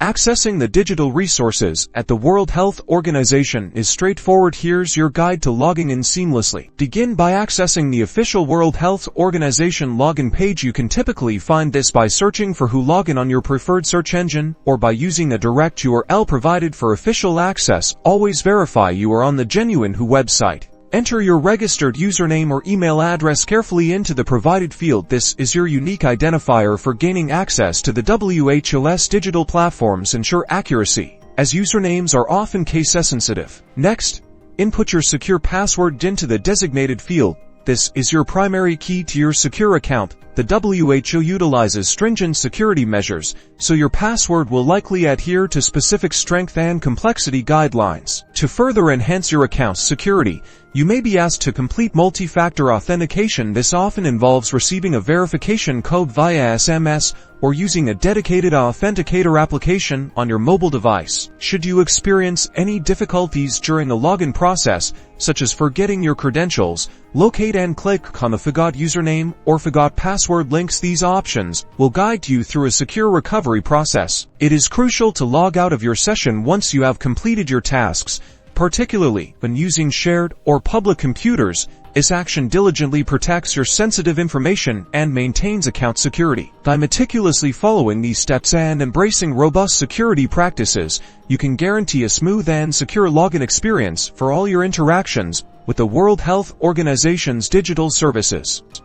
Accessing the digital resources at the World Health Organization is straightforward. Here's your guide to logging in seamlessly. Begin by accessing the official World Health Organization login page. You can typically find this by searching for WHO login on your preferred search engine, or by using a direct URL provided for official access. Always verify you are on the genuine WHO website. Enter your registered username or email address carefully into the provided field. This is your unique identifier for gaining access to the WHO's digital platforms. Ensure accuracy, as usernames are often case-sensitive. Next, input your secure password into the designated field. This is your primary key to your secure account. The WHO utilizes stringent security measures, so your password will likely adhere to specific strength and complexity guidelines. To further enhance your account's security, you may be asked to complete multi-factor authentication. This often involves receiving a verification code via SMS or using a dedicated authenticator application on your mobile device. Should you experience any difficulties during the login process, such as forgetting your credentials, locate and click on the forgot username or forgot password links. These options will guide you through a secure recovery process. It is crucial to log out of your session once you have completed your tasks, particularly when using shared or public computers. This action diligently protects your sensitive information and maintains account security. By meticulously following these steps and embracing robust security practices, you can guarantee a smooth and secure login experience for all your interactions with the World Health Organization's digital services.